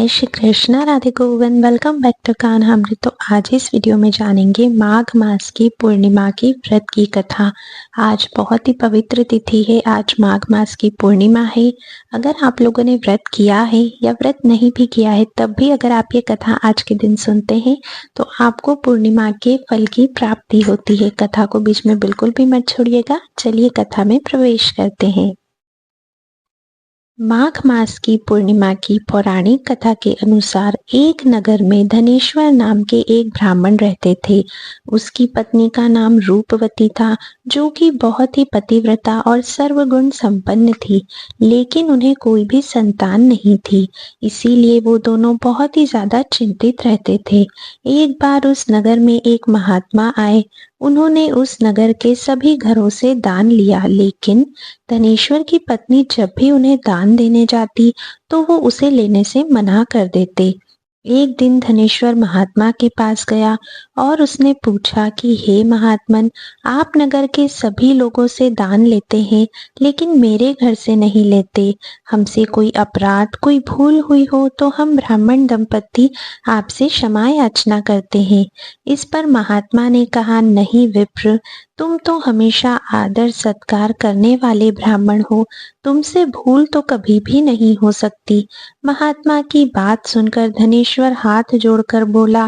जय Shri Krishna, Radhe Govind. Welcome back to Kanhamrit. तो आज इस वीडियो में जानेंगे माघ मास की पूर्णिमा की व्रत की कथा। आज बहुत ही पवित्र तिथि है, आज माघ मास की पूर्णिमा है। अगर आप लोगों ने व्रत किया है या व्रत नहीं भी किया है, तब भी अगर आप ये कथा आज के दिन सुनते हैं तो आपको पूर्णिमा के फल की प्राप्ति होती है। कथा को बीच में बिल्कुल भी मत छोड़िएगा। चलिए कथा में प्रवेश करते हैं। माघ मास की पूर्णिमा की पौराणिक कथा के अनुसार एक नगर में धनेश्वर नाम के एक ब्राह्मण रहते थे। उसकी पत्नी का नाम रूपवती था, जो कि बहुत ही पतिव्रता और सर्वगुण संपन्न थी, लेकिन उन्हें कोई भी संतान नहीं थी। इसीलिए वो दोनों बहुत ही ज्यादा चिंतित रहते थे। एक बार उस नगर में एक महात्मा आए। उन्होंने उस नगर के सभी घरों से दान लिया, लेकिन धनेश्वर की पत्नी जब भी उन्हें दान देने जाती तो वो उसे लेने से मना कर देते। एक दिन धनेश्वर महात्मा के पास गया और उसने पूछा कि हे महात्मन, आप नगर के सभी लोगों से दान लेते हैं, लेकिन मेरे घर से नहीं लेते। हमसे कोई अपराध, कोई भूल हुई हो तो हम ब्राह्मण दंपति आपसे क्षमा याचना करते हैं। इस पर महात्मा ने कहा, नहीं विप्र, तुम तो हमेशा आदर सत्कार करने वाले ब्राह्मण हो, तुमसे भूल तो कभी भी नहीं हो सकती। महात्मा की बात सुनकर धनेश्वर हाथ जोड़कर बोला,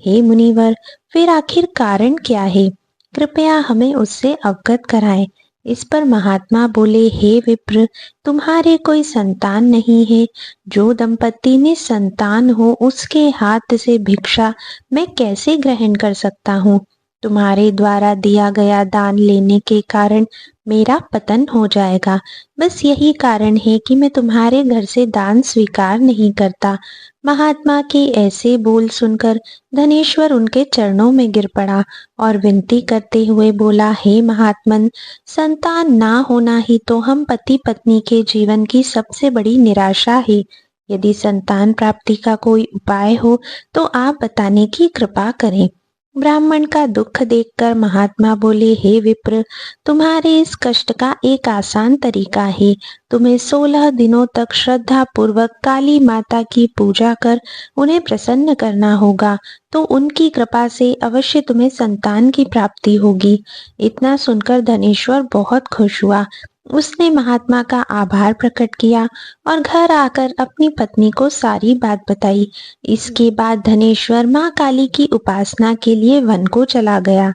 हे मुनिवर, फिर आखिर कारण क्या है? कृपया हमें उससे अवगत कराएं। इस पर महात्मा बोले, हे विप्र, तुम्हारे कोई संतान नहीं है। जो दंपति ने संतान हो उसके हाथ से भिक्षा मैं कैसे ग्रहण कर सकता हूँ? तुम्हारे द्वारा दिया गया दान लेने के कारण मेरा पतन हो जाएगा। बस यही कारण है कि मैं तुम्हारे घर से दान स्वीकार नहीं करता। महात्मा के ऐसे बोल सुनकर धनेश्वर उनके चरणों में गिर पड़ा और विनती करते हुए बोला, हे महात्मन, संतान ना होना ही तो हम पति पत्नी के जीवन की सबसे बड़ी निराशा है। यदि संतान प्राप्ति का कोई उपाय हो तो आप बताने की कृपा करें। ब्राह्मण का दुख देखकर महात्मा बोले, हे विप्र, तुम्हारे इस कष्ट का एक आसान तरीका है। तुम्हें 16 दिनों तक श्रद्धा पूर्वक काली माता की पूजा कर उन्हें प्रसन्न करना होगा, तो उनकी कृपा से अवश्य तुम्हें संतान की प्राप्ति होगी। इतना सुनकर धनेश्वर बहुत खुश हुआ। उसने महात्मा का आभार प्रकट किया और घर आकर अपनी पत्नी को सारी बात बताई। इसके बाद धनेश्वर माँ काली की उपासना के लिए वन को चला गया।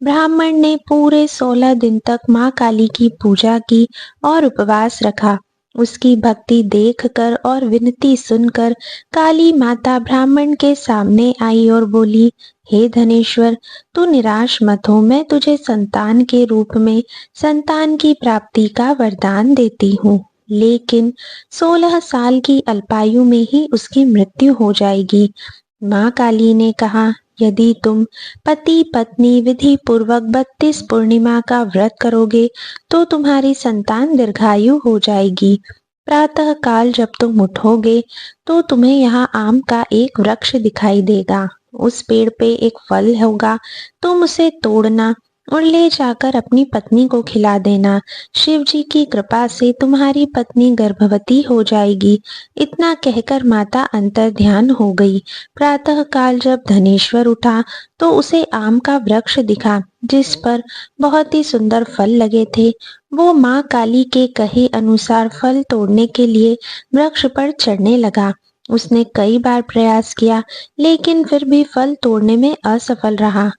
ब्राह्मण ने पूरे 16 दिन तक माँ काली की पूजा की और उपवास रखा। उसकी भक्ति देखकर और विनती सुनकर काली माता ब्राह्मण के सामने आई और बोली, हे धनेश्वर, तू निराश मत हो। मैं तुझे संतान के रूप में संतान की प्राप्ति का वरदान देती हूँ, लेकिन 16 साल की अल्पायु में ही उसकी मृत्यु हो जाएगी। माँ काली ने कहा, यदि तुम पति पत्नी विधि पूर्वक 32 पूर्णिमा का व्रत करोगे तो तुम्हारी संतान दीर्घायु हो जाएगी। प्रातः काल जब तुम उठोगे तो तुम्हें यहाँ आम का एक वृक्ष दिखाई देगा। उस पेड़ पे एक फल होगा, तुम उसे तोड़ना और ले जाकर अपनी पत्नी को खिला देना। शिव जी की कृपा से तुम्हारी पत्नी गर्भवती हो जाएगी। इतना कहकर माता अंतर ध्यान हो गई। प्रातः काल जब धनेश्वर उठा तो उसे आम का वृक्ष दिखा, जिस पर बहुत ही सुंदर फल लगे थे। वो माँ काली के कहे अनुसार फल तोड़ने के लिए वृक्ष पर चढ़ने लगा। उसने कई बार प्रयास किया, लेकिन फिर भी फल तोड़ने में असफल रहा।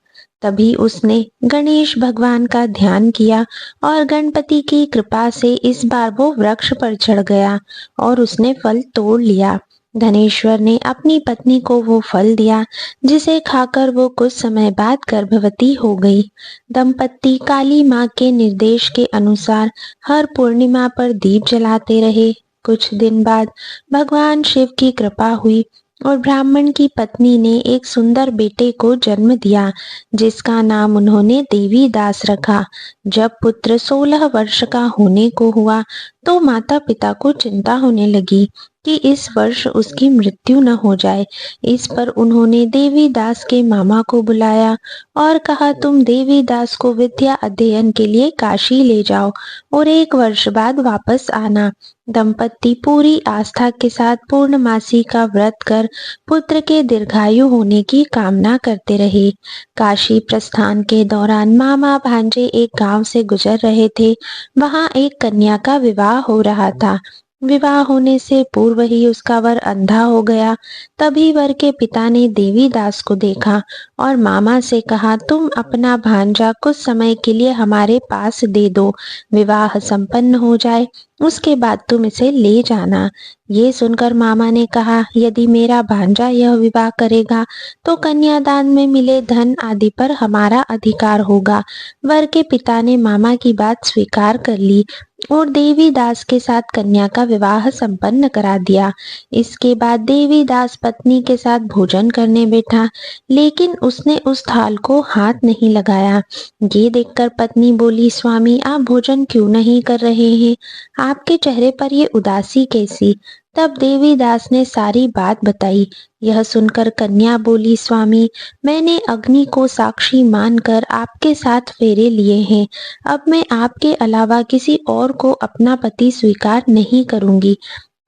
तभी उसने गणेश भगवान का ध्यान किया और गणपति की कृपा से इस बार वो वृक्ष पर चढ़ गया और उसने फल तोड़ लिया। धनेश्वर ने अपनी पत्नी को वो फल दिया, जिसे खाकर वो कुछ समय बाद गर्भवती हो गई। दंपति काली माँ के निर्देश के अनुसार हर पूर्णिमा पर दीप जलाते रहे। कुछ दिन बाद भगवान शिव की कृपा हुई और ब्राह्मण की पत्नी ने एक सुंदर बेटे को जन्म दिया, जिसका नाम उन्होंने देवी दास रखा। जब पुत्र 16 वर्ष का होने को हुआ तो माता पिता को चिंता होने लगी कि इस वर्ष उसकी मृत्यु न हो जाए। इस पर उन्होंने देवी दास के मामा को बुलाया और कहा, तुम देवी दास को विद्या अध्ययन के लिए काशी ले जाओ और 1 वर्ष बाद वापस आना। दंपति पूरी आस्था के साथ पूर्णमासी का व्रत कर पुत्र के दीर्घायु होने की कामना करते रहे। काशी प्रस्थान के दौरान मामा भांजे एक गांव से गुजर रहे थे। वहां एक कन्या का विवाह हो रहा था। विवाह होने से पूर्व ही उसका वर अंधा हो गया। तभी वर के पिता ने देवीदास को देखा और मामा से कहा, तुम अपना भांजा कुछ समय के लिए हमारे पास दे दो। विवाह संपन्न हो जाए उसके बाद तुम इसे ले जाना। ये सुनकर मामा ने कहा, यदि मेरा भांजा यह विवाह करेगा तो कन्यादान में मिले धन आदि पर हमारा अधिकार होगा। वर के पिता ने मामा की बात स्वीकार कर ली और देवीदास के साथ कन्या का विवाह संपन्न करा दिया। इसके बाद देवीदास पत्नी के साथ भोजन करने बैठा, लेकिन उसने उस थाल को हाथ नहीं लगाया। ये देखकर पत्नी बोली, स्वामी आप भोजन क्यों नहीं कर रहे हैं? आपके चेहरे पर ये उदासी कैसी? तब देवीदास ने सारी बात बताई। यह सुनकर कन्या बोली, स्वामी मैंने अग्नि को साक्षी मानकर आपके साथ फेरे लिए हैं। अब मैं आपके अलावा किसी और को अपना पति स्वीकार नहीं करूंगी।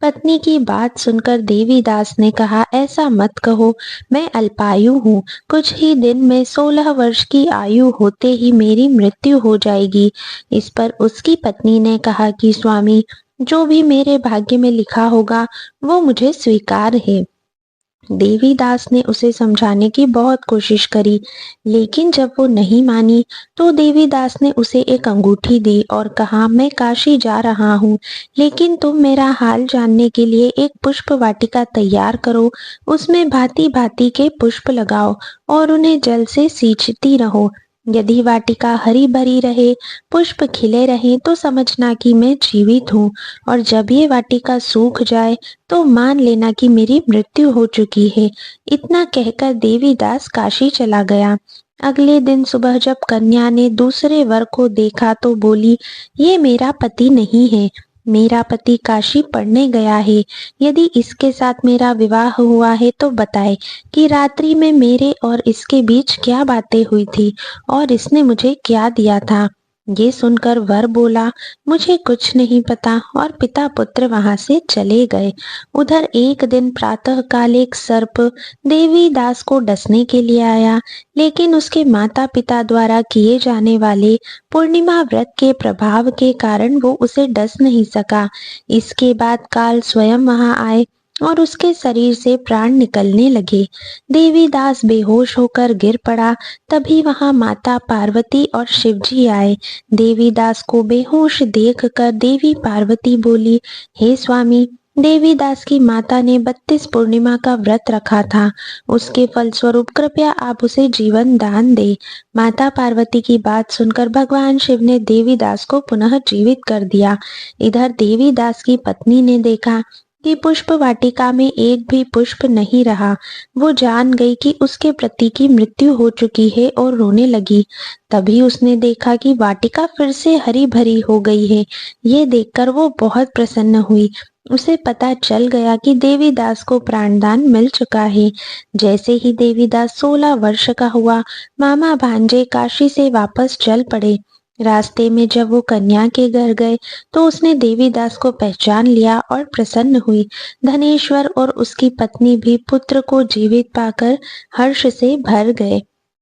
पत्नी की बात सुनकर देवीदास ने कहा, ऐसा मत कहो, मैं अल्पायु हूँ। कुछ ही दिन में 16 वर्ष की आयु होते ही मेरी मृत्यु हो जाएगी। इस पर उसकी पत्नी ने कहा कि स्वामी जो भी मेरे भाग्य में लिखा होगा वो मुझे स्वीकार है। देवीदास ने उसे समझाने की बहुत कोशिश करी, लेकिन जब वो नहीं मानी तो देवीदास ने उसे एक अंगूठी दी और कहा, मैं काशी जा रहा हूँ, लेकिन तुम मेरा हाल जानने के लिए एक पुष्प वाटिका तैयार करो। उसमें भांति भांति के पुष्प लगाओ और उन्हें जल से सींचती रहो। यदि वाटिका हरी भरी रहे, पुष्प खिले रहें, तो समझना कि मैं जीवित हूँ, और जब ये वाटिका सूख जाए तो मान लेना कि मेरी मृत्यु हो चुकी है। इतना कहकर देवीदास काशी चला गया। अगले दिन सुबह जब कन्या ने दूसरे वर को देखा तो बोली, ये मेरा पति नहीं है, मेरा पति काशी पढ़ने गया है। यदि इसके साथ मेरा विवाह हुआ है तो बताए कि रात्रि में मेरे और इसके बीच क्या बातें हुई थी और इसने मुझे क्या दिया था। ये सुनकर वर बोला, मुझे कुछ नहीं पता, और पिता पुत्र वहां से चले गए। उधर एक दिन प्रातःकाल एक सर्प देवीदास को डसने के लिए आया, लेकिन उसके माता पिता द्वारा किए जाने वाले पूर्णिमा व्रत के प्रभाव के कारण वो उसे डस नहीं सका। इसके बाद काल स्वयं वहां आए और उसके शरीर से प्राण निकलने लगे। देवीदास बेहोश होकर गिर पड़ा। तभी वहां माता पार्वती और शिवजी आए। देवीदास को बेहोश देखकर देवी पार्वती बोली, हे स्वामी, देवीदास की माता ने 32 पूर्णिमा का व्रत रखा था, उसके फलस्वरूप कृपया आप उसे जीवन दान दे। माता पार्वती की बात सुनकर भगवान शिव ने देवीदास को पुनः जीवित कर दिया। इधर देवीदास की पत्नी ने देखा कि पुष्प वाटिका में एक भी पुष्प नहीं रहा। वो जान गई कि उसके पति की मृत्यु हो चुकी है और रोने लगी। तभी उसने देखा कि वाटिका फिर से हरी भरी हो गई है। ये देखकर वो बहुत प्रसन्न हुई। उसे पता चल गया कि देवीदास को प्राणदान मिल चुका है। जैसे ही देवीदास 16 वर्ष का हुआ, मामा भांजे काशी से वापस चल पड़े। रास्ते में जब वो कन्या के घर गए तो उसने देवीदास को पहचान लिया और प्रसन्न हुई। धनेश्वर और उसकी पत्नी भी पुत्र को जीवित पाकर हर्ष से भर गए।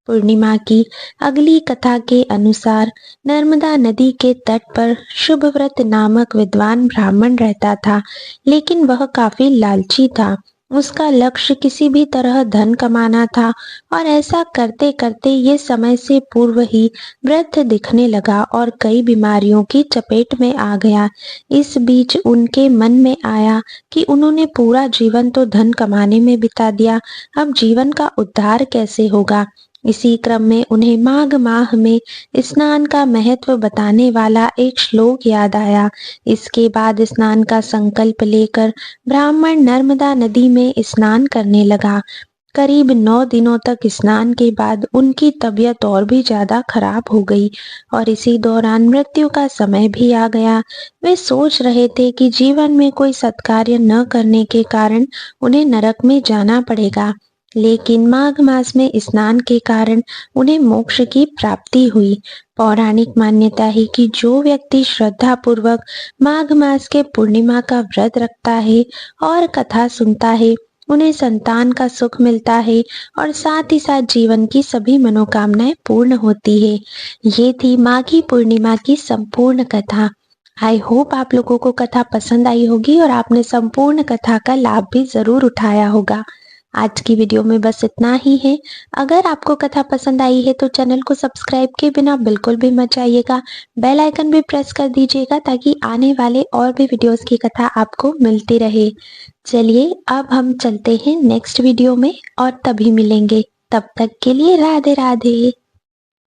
पूर्णिमा की अगली कथा के अनुसार नर्मदा नदी के तट पर शुभव्रत नामक विद्वान ब्राह्मण रहता था, लेकिन वह काफी लालची था। उसका लक्ष्य किसी भी तरह धन कमाना था और ऐसा करते करते ये समय से पूर्व ही वृद्ध दिखने लगा और कई बीमारियों की चपेट में आ गया। इस बीच उनके मन में आया कि उन्होंने पूरा जीवन तो धन कमाने में बिता दिया, अब जीवन का उद्धार कैसे होगा। इसी क्रम में उन्हें माघ माह में स्नान का महत्व बताने वाला एक श्लोक याद आया। इसके बाद स्नान का संकल्प लेकर ब्राह्मण नर्मदा नदी में स्नान करने लगा। करीब 9 दिनों तक स्नान के बाद उनकी तबीयत और भी ज्यादा खराब हो गई और इसी दौरान मृत्यु का समय भी आ गया। वे सोच रहे थे कि जीवन में कोई सत्कार्य न करने के कारण उन्हें नरक में जाना पड़ेगा। लेकिन माघ मास में स्नान के कारण उन्हें मोक्ष की प्राप्ति हुई। पौराणिक मान्यता है कि जो व्यक्ति श्रद्धा पूर्वक माघ मास के पूर्णिमा का व्रत रखता है और कथा सुनता है, उन्हें संतान का सुख मिलता है और साथ ही साथ जीवन की सभी मनोकामनाएं पूर्ण होती है। ये थी माघी पूर्णिमा की संपूर्ण कथा। आई होप आप लोगों को कथा पसंद आई होगी और आपने संपूर्ण कथा का लाभ भी जरूर उठाया होगा। आज की वीडियो में बस इतना ही है। अगर आपको कथा पसंद आई है तो चैनल को सब्सक्राइब किए बिना बिल्कुल भी मत जाइएगा। बेल आइकन भी प्रेस कर दीजिएगा ताकि आने वाले और भी वीडियोस की कथा आपको मिलती रहे। चलिए अब हम चलते हैं नेक्स्ट वीडियो में और तभी मिलेंगे। तब तक के लिए राधे राधे।